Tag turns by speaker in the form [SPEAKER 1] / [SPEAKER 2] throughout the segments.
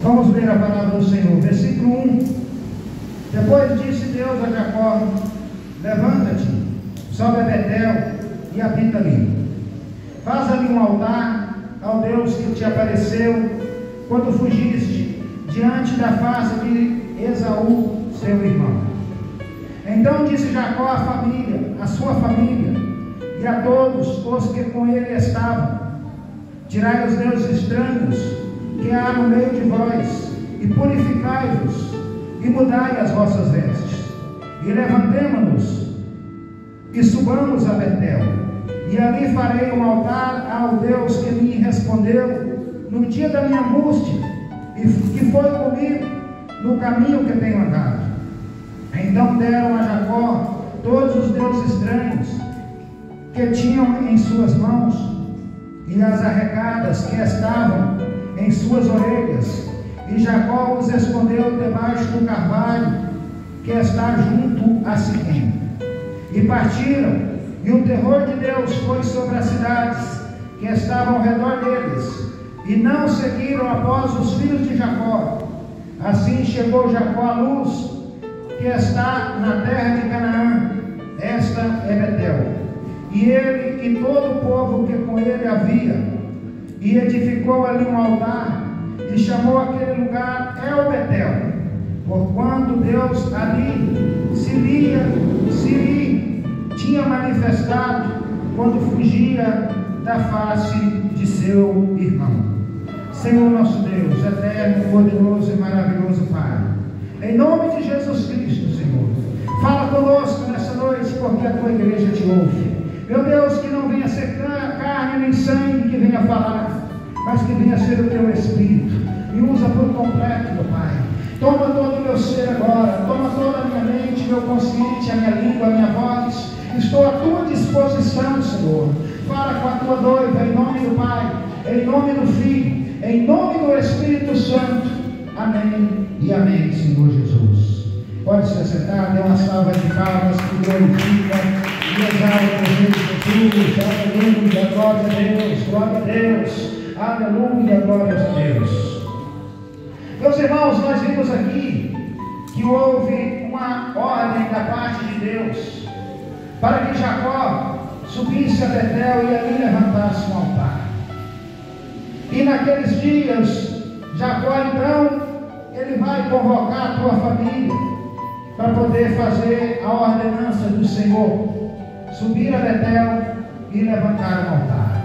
[SPEAKER 1] Vamos ler a palavra do Senhor, versículo 1. Depois disse Deus a Jacó: levanta-te, sobe a Betel e habita ali. Faz ali um altar ao Deus que te apareceu quando fugiste diante da face de Esaú, seu irmão. Então disse Jacó à família, à sua família e a todos os que com ele estavam: tirai os deuses estranhos que há no meio de vós e purificai-vos e mudai as vossas vestes e levantemo-nos e subamos a Betel, e ali farei um altar ao Deus que me respondeu no dia da minha angústia e que foi comigo no caminho que tenho andado. Então deram a Jacó todos os deuses estranhos que tinham em suas mãos e as arregadas que estavam em suas orelhas, e Jacó os escondeu debaixo do carvalho que está junto a Siquém. E partiram, e o terror de Deus foi sobre as cidades que estavam ao redor deles, e não seguiram após os filhos de Jacó. Assim chegou Jacó à luz que está na terra de Canaã, esta é Betel, e ele e todo o povo que com ele havia, e edificou ali um altar, e chamou aquele lugar El Betel, porquanto Deus ali se lhe tinha manifestado quando fugia da face de seu irmão. Senhor nosso Deus, eterno, poderoso e maravilhoso Pai, em nome de Jesus Cristo, Senhor, fala conosco nessa noite, porque a tua igreja te ouve. Meu Deus, que não venha ser carne nem sangue que venha falar, mas que venha ser o teu Espírito. Me usa por completo, meu Pai. Toma todo o meu ser agora, toma toda a minha mente, meu consciente, a minha língua, a minha voz. Estou à tua disposição, Senhor. Fala com a tua noiva, em nome do Pai, em nome do Filho, em nome do Espírito Santo. Amém e amém, Senhor Jesus. Pode se assentar, dê uma salva de palmas que glorifica e exalta o Jesus. Aleluia, glória a Deus, glória a Deus. Aleluia, glória a Deus. Meus irmãos, nós vimos aqui que houve uma ordem da parte de Deus para que Jacó subisse a Betel e ali levantasse um altar. E naqueles dias, Jacó então, ele vai convocar a tua família para poder fazer a ordenança do Senhor, subir a Betel e levantar um altar.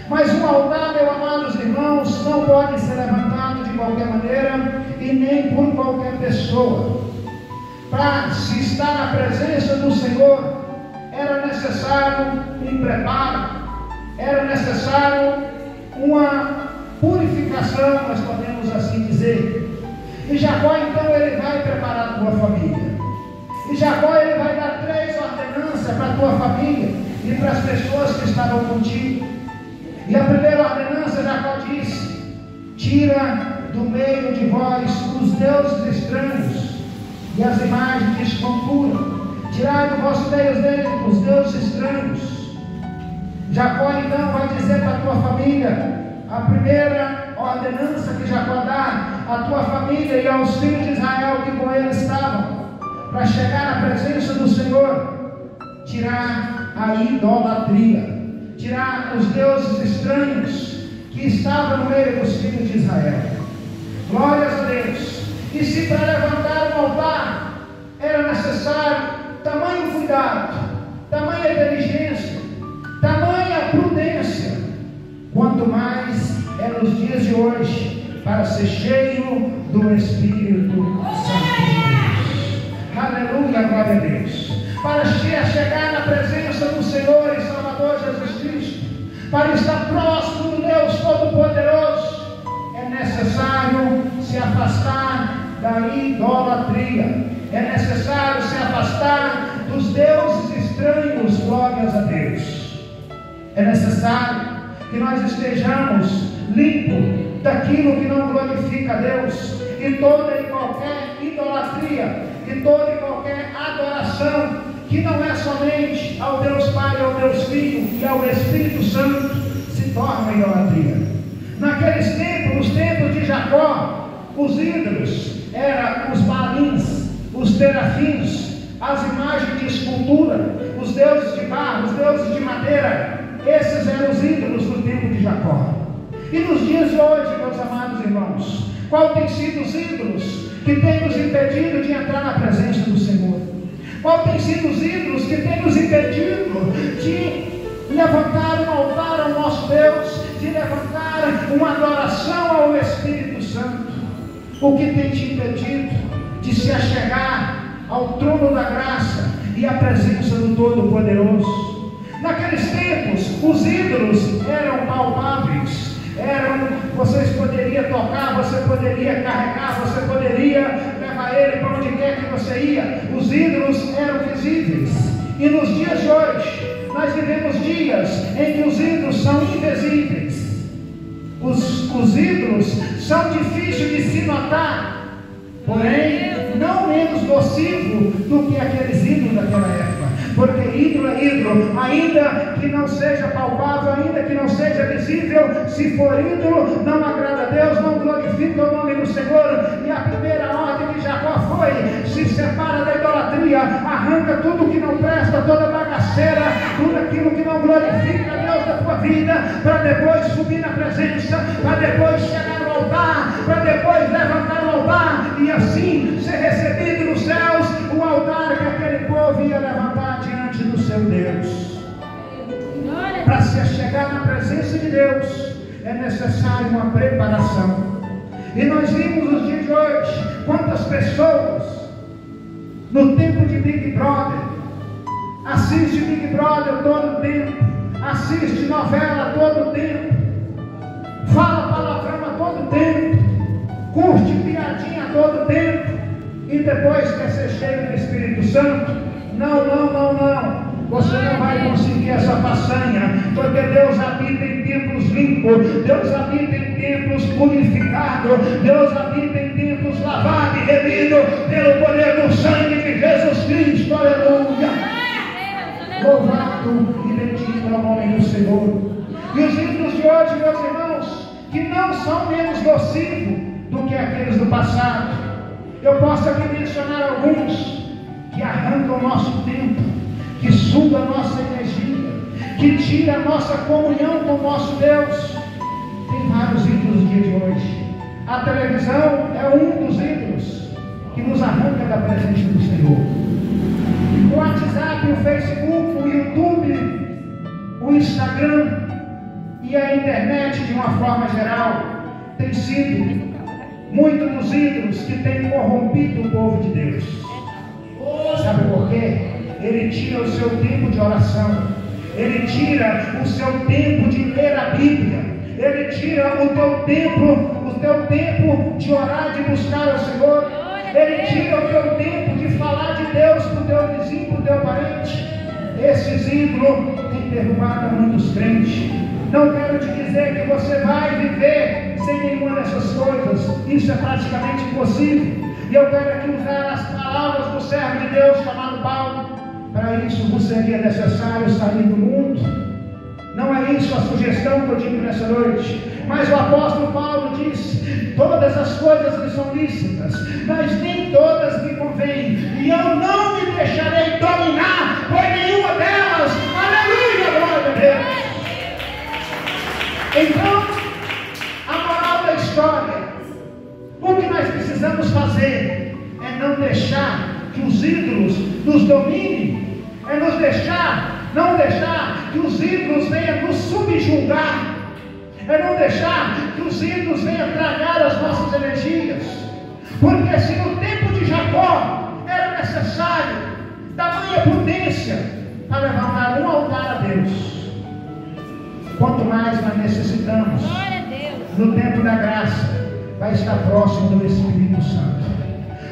[SPEAKER 1] Mas um altar, meus amados irmãos, não pode ser levantado de qualquer maneira e nem por qualquer pessoa. Para se estar na presença do Senhor, era necessário um preparo, era necessário uma purificação, nós podemos assim dizer. E Jacó então ele vai preparar a tua família. E Jacó ele vai dar 3 ordenanças para a tua família e para as pessoas que estavam contigo. E a primeira ordenança, Jacó disse: tira do meio de vós os deuses estranhos e as imagens de escultura. Tirai do vosso meio os deuses estranhos. Jacó então vai dizer para a tua família, a primeira ordenança que Jacó dá à tua família e aos filhos de Israel que com ele estavam, para chegar na presença do Senhor: tirar a idolatria. Tirar os deuses estranhos que estavam no meio dos filhos de Israel. Glórias a Deus. E se para levantar um altar era necessário tamanho cuidado, tamanha inteligência, tamanha prudência, quanto mais é nos dias de hoje, para ser cheio do Espírito Santo de Deus. Aleluia, glória a Deus. Para chegar na presença do Senhor e Salvador Jesus Cristo, para estar próximo do Deus Todo-Poderoso, é necessário se afastar da idolatria, é necessário se afastar dos deuses estranhos. Glórias a Deus. É necessário que nós estejamos limpos daquilo que não glorifica a Deus, e toda e qualquer idolatria, e toda e qualquer adoração que não é somente ao Deus Pai, ao Deus Filho e ao Espírito Santo, se torna idolatria. Naqueles tempos, nos tempos de Jacó, Os ídolos eram os balins, os terafins, as imagens de escultura, os deuses de barro, os deuses de madeira. Esses eram os ídolos do tempo de Jacó. E nos dias de hoje, meus amados irmãos, qual tem sido os ídolos que têm nos impedido de entrar na presença do Senhor? Qual tem sido os ídolos que têm nos impedido de levantar um altar ao nosso Deus, de levantar uma adoração ao Espírito Santo? O que tem te impedido de se achegar ao trono da graça e à presença do Todo-Poderoso? Naqueles tempos, os ídolos eram palpáveis. Vocês poderiam tocar, você poderia carregar, você poderia levar ele para onde quer que você ia. Os ídolos eram visíveis. E nos dias de hoje, nós vivemos dias em que os ídolos são invisíveis. Os ídolos são difíceis de se notar, porém, não menos nocivo do que aqueles ídolos daquela época. Porque ídolo é ídolo, ainda que não seja palpável, ainda que não seja visível. Se for ídolo, não agrada a Deus, não glorifica o nome do Senhor. E a primeira ordem de Jacó foi: se separa da idolatria, arranca tudo que não presta, toda bagaceira, tudo aquilo que não glorifica a Deus da tua vida, para depois subir na presença, para depois chegar no altar, para depois levantar o altar e assim ser recebido nos céus, o altar que aquele povo ia levantar diante do seu Deus. Para se chegar na presença de Deus é necessário uma preparação. E nós vimos nos dias de hoje quantas pessoas no tempo de Big Brother assiste Big Brother todo o tempo, assiste novela todo o tempo, fala palavrão a todo tempo, curte piadinha a todo tempo, e depois quer ser cheio do Espírito Santo. Não. Você não vai conseguir essa façanha, porque Deus habita em templos limpos, Deus habita em templos purificados, Deus habita em templos lavados e remidos pelo poder do sangue de Jesus Cristo. Aleluia! Louvado e bendito é o nome do Senhor. E os ídolos de hoje, meus irmãos, que não são menos nocivos do que aqueles do passado. Eu posso aqui mencionar alguns que arrancam o nosso tempo, que suga a nossa energia, que tira a nossa comunhão com o nosso Deus. Tem vários ídolos no dia de hoje. A televisão é um dos ídolos que nos arranca da presença do Senhor. O WhatsApp, o Facebook, o YouTube, o Instagram e a internet de uma forma geral tem sido muitos dos ídolos que têm corrompido o povo de Deus. Sabe por quê? Ele tira o seu tempo de oração, ele tira o seu tempo de ler a Bíblia, ele tira o teu tempo de orar, de buscar o Senhor, ele tira o teu tempo de falar de Deus para o teu vizinho, para o teu parente. Esses ídolos têm derrubado muitos crentes. Não quero te dizer que você vai viver sem nenhuma dessas coisas, isso é praticamente impossível. E eu quero aqui usar as palavras do servo de Deus chamado Paulo. Para isso vos seria necessário sair do mundo. Não é isso a sugestão que eu digo nessa noite. Mas o apóstolo Paulo diz: todas as coisas me são lícitas, mas nem todas me convêm. E eu não me deixarei dominar por nenhuma delas. Aleluia, glória a Deus. Então, a moral da história, o que nós precisamos fazer é não deixar que os ídolos nos dominem, é não deixar que os ídolos venham nos subjugar, é não deixar que os ídolos venham tragar as nossas energias. Porque se no tempo de Jacó era necessário tamanha prudência para levantar um altar a Deus, quanto mais nós necessitamos no tempo da graça, vai estar próximo do Espírito Santo.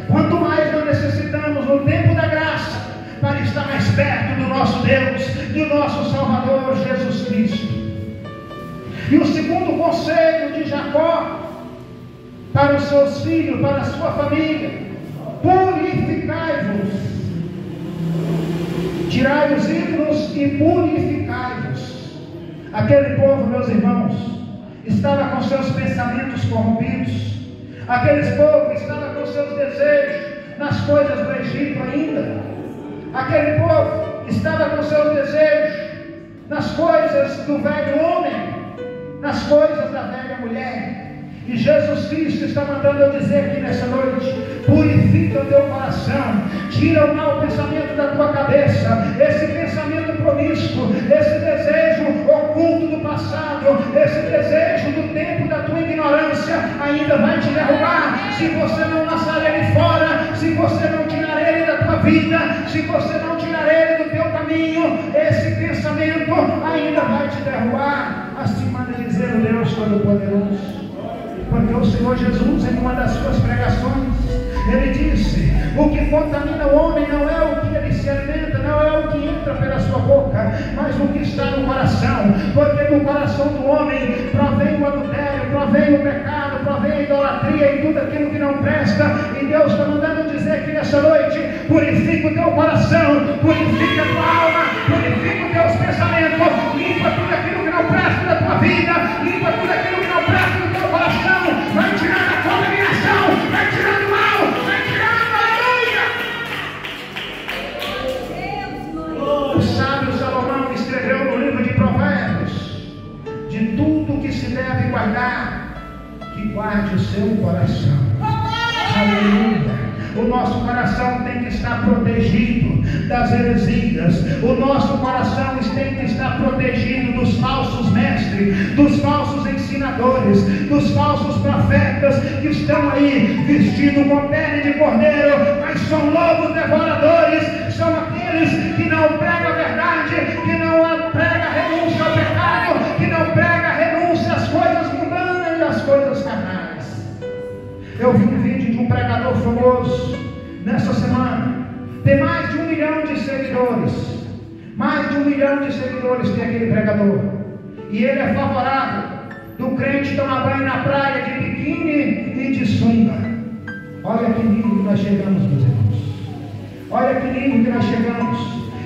[SPEAKER 1] Quanto mais nós necessitamos no tempo da graça, para estar mais perto do nosso Deus, do nosso Salvador Jesus Cristo. E o segundo conselho de Jacó para os seus filhos, para a sua família: purificai-vos, tirai os ídolos e purificai-vos. Aquele povo, meus irmãos, estava com seus pensamentos corrompidos. Aqueles povos estavam com seus desejos nas coisas do Egito ainda. Aquele povo estava com seus desejos nas coisas do velho homem, nas coisas da velha mulher. E Jesus Cristo está mandando eu dizer aqui nessa noite: purifica o teu coração, tira o mau pensamento da tua cabeça, esse pensamento promíscuo, esse desejo oculto do passado, esse desejo do tempo da tua ignorância, ainda vai te derrubar, se você não lançar ele fora, se você não tirar ele da tua vida, se você não tirar ele do teu caminho, esse pensamento ainda vai te derrubar. Assim manda dizer o Deus Todo-Poderoso. Porque o Senhor Jesus, em uma das suas pregações, ele disse: o que contamina o homem não é o que ele se alimenta, não é o que entra pela sua boca, mas o que está no coração. Porque do coração do homem provém o adultério, provém o pecado, provém a idolatria e tudo aquilo que não presta. E Deus está mandando dizer aqui nessa noite: purifica o teu coração, purifica a tua alma, purifica os teus pensamentos, limpa tudo aquilo que não presta da tua vida, limpa tudo aquilo que não presta do teu coração. Vai tirando a contaminação, vai tirando o mal, vai tirando, aleluia. O sábio Salomão escreveu no livro de Provérbios: de tudo que se deve guardar, que guarde o seu coração. Aleluia. O nosso coração tem que estar protegido das heresias. O nosso coração tem que estar protegido dos falsos mestres, dos falsos ensinadores, dos falsos profetas que estão aí vestidos com pele de cordeiro, mas são lobos devoradores. São aqueles que não pregam a verdade, que não pregam renúncia ao pecado, que não pregam renúncia às coisas mundanas e às coisas carnais. Eu vi um vídeo de um pregador famoso nessa semana. Tem mais de 1 milhão de seguidores. Mais de 1 milhão de seguidores tem aquele pregador. E ele é favorável do crente tomar banho na praia de biquíni e de sunga. Olha que nível que nós chegamos, meus irmãos. Olha que nível que nós chegamos.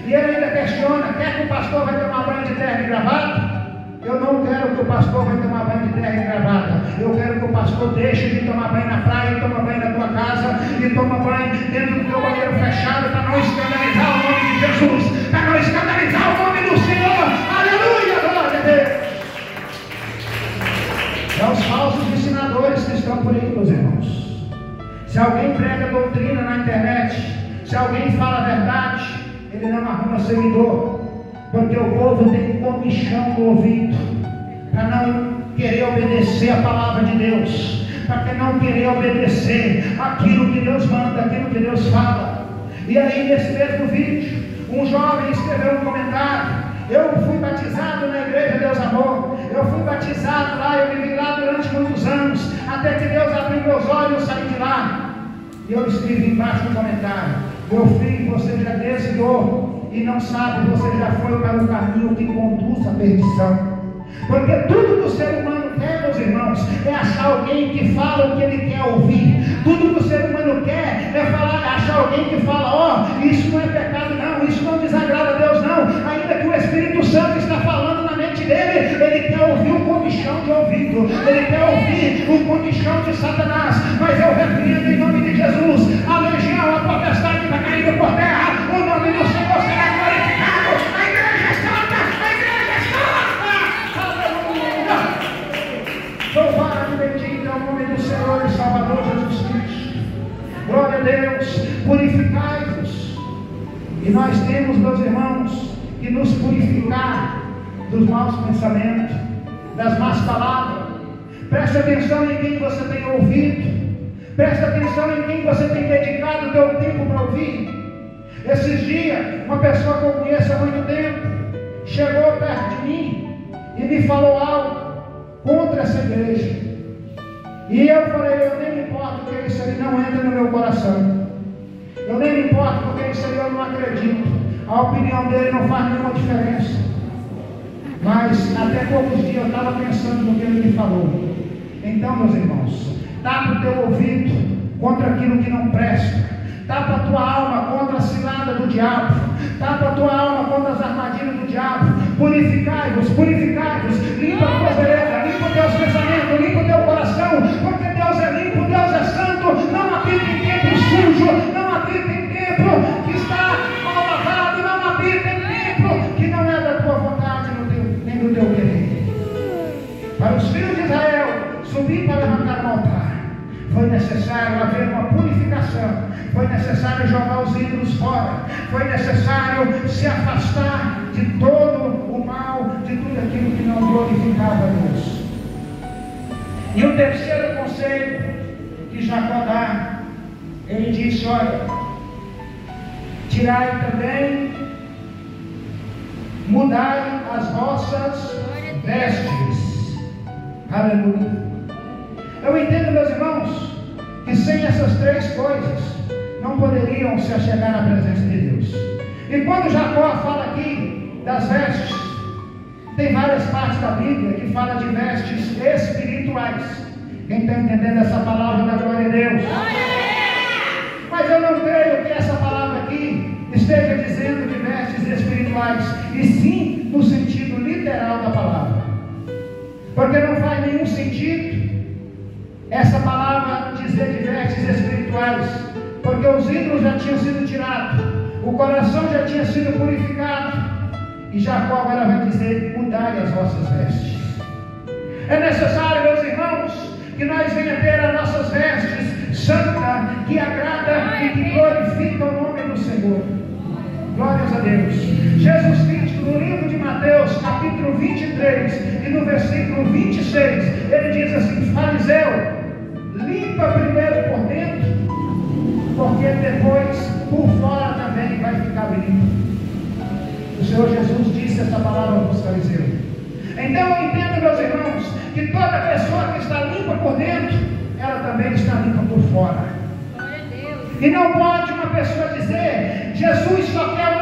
[SPEAKER 1] E ele ainda questiona: quer que o pastor vai tomar banho de terno e gravata? Eu não quero que o pastor vai tomar banho de terno e gravata. Eu quero que o pastor deixe de tomar banho na praia e toma banho na tua casa e toma banho dentro do teu banheiro fechado, para não escandalizar o nome de Jesus, para não escandalizar o nome do Senhor. Aleluia, glória a Deus. É os falsos ensinadores que estão por aí, meus irmãos. Se alguém prega doutrina na internet, se alguém fala a verdade, ele não arruma seguidor. Porque o povo tem comichão no ouvido, para não querer obedecer a palavra de Deus, para não querer obedecer aquilo que Deus manda, aquilo que Deus fala. E aí, nesse mesmo vídeo, um jovem escreveu um comentário: eu fui batizado na igreja Deus Amor, eu fui batizado lá, eu vivi lá durante muitos anos, até que Deus abriu meus olhos e eu saí de lá. E eu escrevi embaixo no comentário: meu filho, você já desviou e não sabe, você já foi para um caminho que conduz à perdição. Porque tudo que o ser humano quer, meus irmãos, é achar alguém que fala o que ele quer ouvir. Tudo que o ser humano quer é achar alguém que fala: ó, isso não é pecado não, isso não desagrada a Deus não. Ainda que o Espírito Santo está falando na mente dele, ele quer ouvir o comichão de ouvido, ele quer ouvir o comichão de Satanás. Mas eu repreendo em nome de Jesus a legião, a potestade está caindo por terra. O nome do Senhor será glorificado. A igreja é santa, a igreja é santa. Aleluia. Louvado e bendito é o nome do Senhor e Salvador Jesus Cristo. Glória a Deus. Purificai-vos. E nós temos, meus irmãos, que nos purificar dos maus pensamentos, das más palavras. Preste atenção em quem você tem ouvido. Preste atenção em quem você tem dedicado o teu tempo para ouvir. Esses dias, uma pessoa que eu conheço há muito tempo chegou perto de mim e me falou algo contra essa igreja. E eu falei: eu nem me importo, porque isso aí não entra no meu coração. Eu nem me importo, porque isso aí eu não acredito. A opinião dele não faz nenhuma diferença. Mas até poucos dias eu estava pensando no que ele me falou. Então, meus irmãos, tapa o teu ouvido contra aquilo que não presta. Tapa a tua alma contra a cilada do diabo. Tapa a tua alma contra as armadilhas do diabo. Purificai-vos, purificai-vos. Limpa a tua beleza, limpa os teus pensamentos, limpa o teu coração. Porque Deus é limpo, Deus é foi necessário haver uma purificação, foi necessário jogar os ídolos fora, foi necessário se afastar de todo o mal, de tudo aquilo que não glorificava a Deus. E o terceiro conselho que Jacó dá, ele disse: olha, tirai também, mudai as vossas vestes. Aleluia. Eu entendo, meus irmãos, que sem essas três coisas não poderiam se achegar à presença de Deus. E quando Jacó fala aqui das vestes, tem várias partes da Bíblia que fala de vestes espirituais. Quem está entendendo essa palavra da glória a Deus? Mas eu não creio que essa palavra aqui esteja dizendo de vestes espirituais, e sim no sentido literal da palavra, porque não faz nenhum sentido essa palavra dizer de vestes espirituais, porque os ídolos já tinham sido tirados, o coração já tinha sido purificado, e Jacó agora vai dizer: mudai as vossas vestes. É necessário, meus irmãos, que nós venhamos ter as nossas vestes santa, que agrada e que glorifica o nome do Senhor. Glórias a Deus. Jesus Cristo, no livro de Mateus, capítulo 23, e no versículo 26, ele diz assim: fariseu, limpa primeiro por dentro, porque depois por fora também vai ficar limpo. O Senhor Jesus disse essa palavra para os fariseus. Então eu entendo, meus irmãos, que toda pessoa que está limpa por dentro, ela também está limpa por fora. E não pode uma pessoa dizer: Jesus só quer o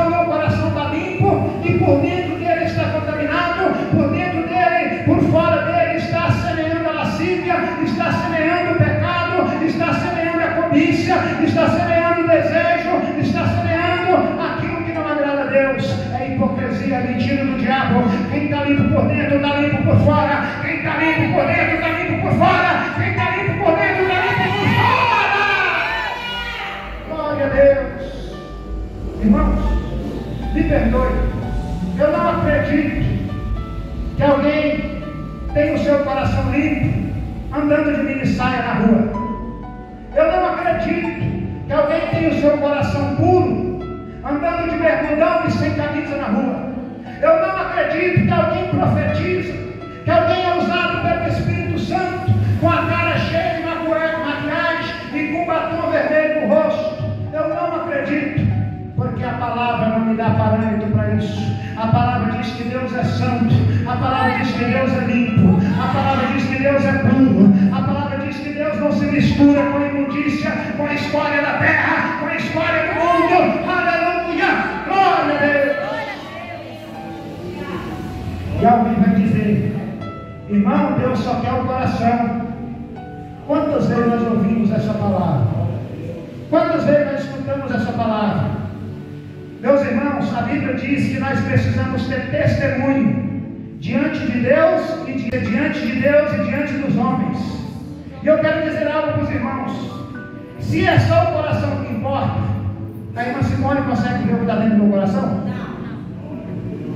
[SPEAKER 1] meu coração está limpo, e por dentro dele está contaminado, por dentro dele, por fora dele está semeando a lascívia, está semeando o pecado, está semeando a cobiça, está semeando o desejo, está semeando aquilo que não agrada a Deus. É hipocrisia, é mentira do diabo. Quem está limpo por dentro está limpo por fora. Quem está limpo por dentro está limpo por fora. Quem está limpo por dentro está limpo por fora. Glória a Deus. Irmãos, me perdoe, eu não acredito que alguém tenha o seu coração limpo andando de minissaia na rua. Eu não acredito que alguém tenha o seu coração puro andando de bermudão e sem camisa na rua. Eu não acredito que alguém profetiza, que alguém é usado pelo Espírito Santo com a cara cheia de maquiagem e com batom vermelho no rosto. Eu não acredito, porque a palavra não me dá parâmetro para isso. A palavra diz que Deus é santo, a palavra diz que Deus é limpo, a palavra diz que Deus é puro, a palavra diz que Deus não se mistura com a imundícia, com a história da terra, com a história do mundo. Aleluia! Glória a Deus! E alguém vai dizer: irmão, Deus só quer o coração. Quantas vezes nós ouvimos essa palavra? Quantas vezes nós escutamos essa palavra? Meus irmãos, a Bíblia diz que nós precisamos ter testemunho diante de Deus e diante dos homens. E eu quero dizer algo para os irmãos: se é só o coração que importa, a irmã Simone consegue ver o que está dentro do meu coração?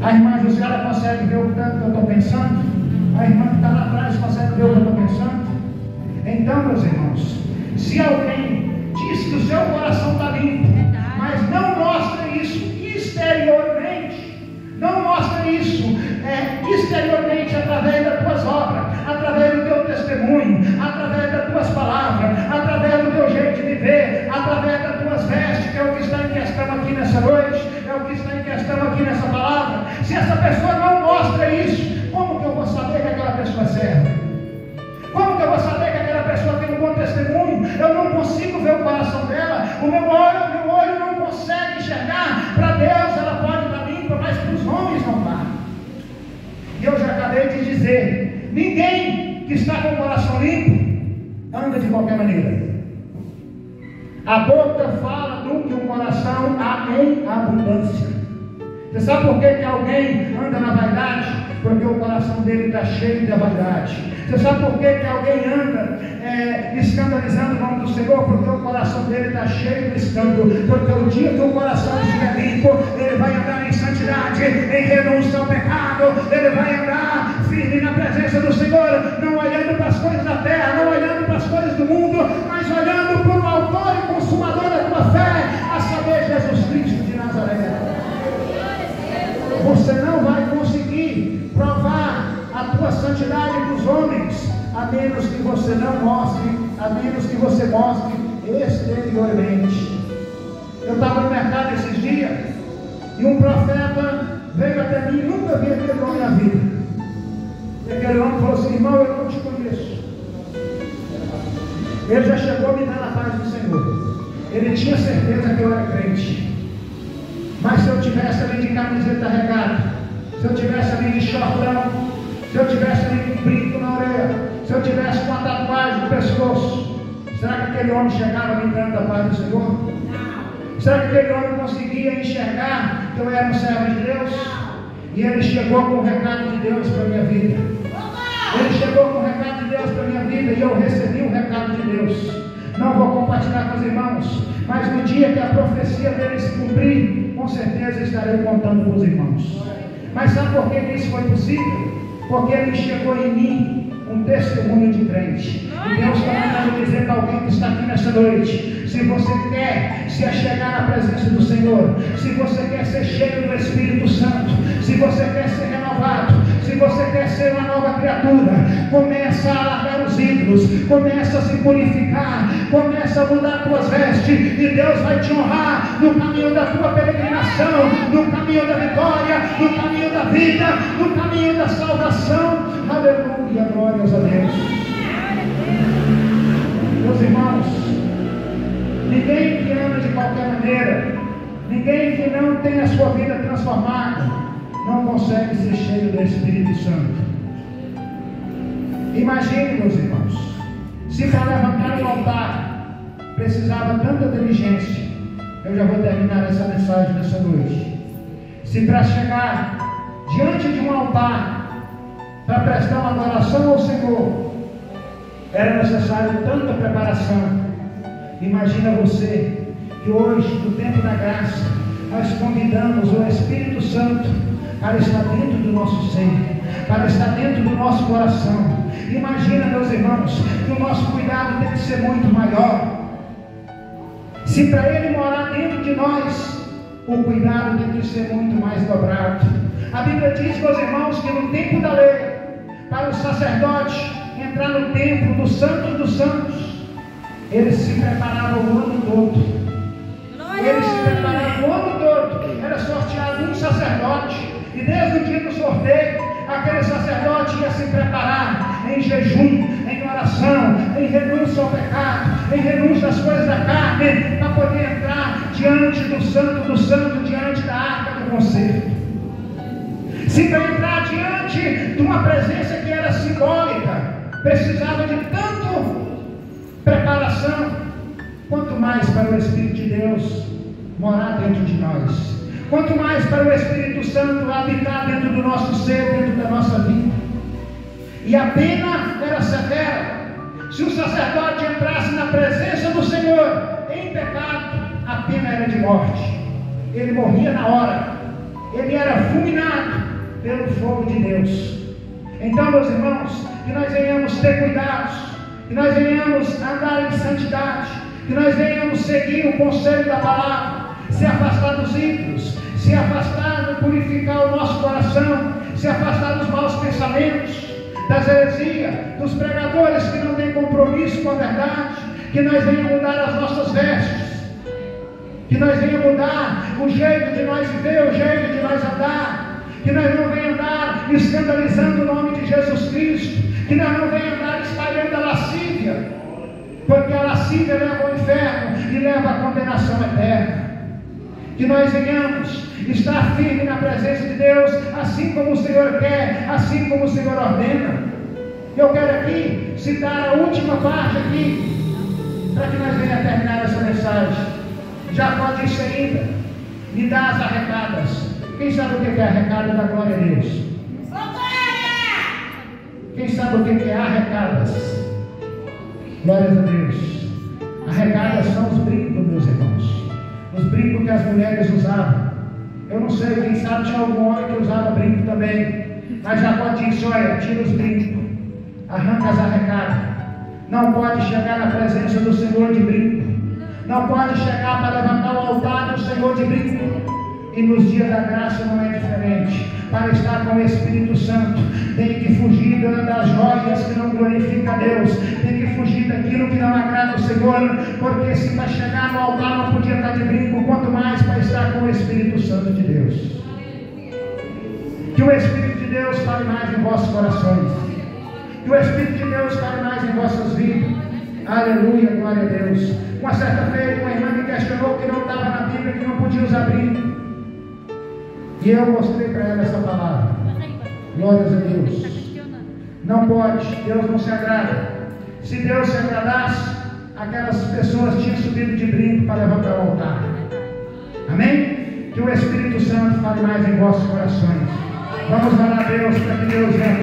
[SPEAKER 1] A irmã Jussiara consegue ver o que eu estou pensando? A irmã que está lá atrás consegue ver o que eu estou pensando? Então, meus irmãos, se alguém diz que o seu coração está limpo, mas não mostra isso exteriormente, não mostra isso exteriormente através das tuas obras, através do teu testemunho, através das tuas palavras, através do teu jeito de viver, através das tuas vestes, que é o que está em questão aqui nessa noite, é o que está em questão aqui nessa palavra. Se essa pessoa não mostra isso, como que eu vou saber que aquela pessoa é serva? Como que eu vou saber que aquela pessoa tem um bom testemunho? Eu não consigo ver o coração dela, o meu olho não consegue enxergar. Para Deus ela pode estar limpa, mas para os homens não está. E eu já acabei de dizer: ninguém que está com o coração limpo anda de qualquer maneira. A boca fala do que o coração há em abundância. Você sabe por que alguém anda na vaidade? Porque o coração dele está cheio da vaidade. Você sabe por que alguém anda escandalizando o nome do Senhor? Porque o coração dele está cheio de escândalo. Porque o dia que o coração estiver limpo, ele vai andar em santidade, em renúncia ao pecado. Ele vai andar firme na presença do Senhor, não olhando para as coisas da terra, não olhando para as coisas do mundo. santidade dos homens, a menos que você não mostre, a menos que você mostre exteriormente. Eu estava no mercado esses dias e um profeta veio até mim, nunca vi aquele homem na vida. E aquele homem falou assim: irmão, eu não te conheço. Ele já chegou me dando a paz do Senhor. Ele tinha certeza que eu era crente. Mas se eu tivesse ali de camiseta regada, se eu tivesse ali de shortão, se eu tivesse ali com um brinco na orelha, se eu tivesse com uma tatuagem no pescoço, será que aquele homem chegava me dando a paz do Senhor? Será que aquele homem conseguia enxergar que eu era um servo de Deus? E ele chegou com o recado de Deus para a minha vida. Ele chegou com o recado de Deus para a minha vida e eu recebi o recado de Deus. Não vou compartilhar com os irmãos, mas no dia que a profecia dele se cumprir, com certeza estarei contando para os irmãos. Mas sabe por que isso foi possível? Porque ele chegou em mim um testemunho de crente. E Deus está mandando dizer para alguém que está aqui nessa noite: se você quer se achegar na presença do Senhor, se você quer ser cheio do Espírito Santo, se você quer ser renovado, se você quer ser uma nova criatura, começa a largar os ídolos, começa a se purificar, começa a mudar tuas vestes, e Deus vai te honrar no caminho da tua peregrinação, no caminho da vitória, no caminho da vida, no caminho da salvação. Aleluia, glórias a Deus. Meus irmãos, ninguém que anda de qualquer maneira, ninguém que não tem a sua vida transformada, não consegue ser cheio do Espírito Santo. Imagine, meus irmãos, se para levantar um altar precisava tanta diligência. Eu já vou terminar essa mensagem nessa noite. Se para chegar diante de um altar para prestar uma adoração ao Senhor era necessário tanta preparação, imagina você que hoje, no tempo da graça, nós convidamos o Espírito Santo para estar dentro do nosso ser, para estar dentro do nosso coração. Imagina, meus irmãos, que o nosso cuidado tem que ser muito maior. Se para Ele morar dentro de nós, o cuidado tem que ser muito mais dobrado. A Bíblia diz, meus irmãos, que no tempo da lei, para o sacerdote entrar no templo do Santo dos Santos, ele se preparava o ano todo. Ele se preparava o ano todo. Era sorteado um sacerdote, e desde o dia do sorteio, aquele sacerdote ia se preparar em jejum, em oração, em renúncia ao pecado, em renúncia às coisas da carne, para poder entrar diante do Santo, diante da arca do concerto. Se para entrar diante de uma presença que era simbólica, precisava de tanto preparação, quanto mais para o Espírito de Deus morar dentro de nós, quanto mais para o Espírito Santo habitar dentro do nosso ser, dentro da nossa vida. E a pena era severa. Se o sacerdote entrasse na presença do Senhor em pecado, a pena era de morte. Ele morria na hora. Ele era fulminado pelo fogo de Deus. Então, meus irmãos, que nós venhamos ter cuidados, que nós venhamos andar em santidade, que nós venhamos seguir o conselho da palavra, se afastar dos ídolos, se afastar de purificar o nosso coração, se afastar dos maus pensamentos, das heresias, dos pregadores que não têm compromisso com a verdade, que nós venhamos mudar as nossas vestes, que nós venhamos mudar o jeito de nós viver, o jeito de nós andar, que nós não venhamos andar escandalizando o nome de Jesus Cristo, que nós não venhamos andar espalhando a lascívia, porque a lascívia leva ao inferno e leva à condenação eterna. Que nós venhamos estar firmes na presença de Deus, assim como o Senhor quer, assim como o Senhor ordena. Eu quero aqui citar a última parte aqui, para que nós venhamos terminar essa mensagem. Jacó disse ainda: me dá as arrecadas. Quem sabe o que é arrecada da glória a Deus? Quem sabe o que é arrecadas? Glórias a Deus. Arrecadas são os brincos, meus irmãos. Os brincos que as mulheres usavam. Eu não sei, quem sabe tinha algum homem que usava brinco também. Mas Jacó disse: olha, tira os brincos, arranca as arrecadas. Não pode chegar na presença do Senhor de brinco. Não pode chegar para levantar o altar do Senhor de brinco. E nos dias da graça não é diferente. Para estar com o Espírito Santo, tem que fugir das joias que não glorificam a Deus, tem que fugir daquilo que não agrada ao Senhor, porque se para chegar no altar não podia estar de brinco, quanto mais para estar com o Espírito Santo de Deus. Que o Espírito de Deus fale mais em vossos corações, que o Espírito de Deus fale mais em vossas vidas. Aleluia, glória a Deus. Uma certa feita, uma irmã me questionou que não estava na Bíblia, que não podia usar brinco. E eu mostrei para ela essa palavra. Glórias a Deus. Não pode, Deus não se agrada. Se Deus se agradasse, aquelas pessoas tinham subido de brinco para levantar o altar. Amém? Que o Espírito Santo fale mais em vossos corações. Vamos orar a Deus para que Deus venha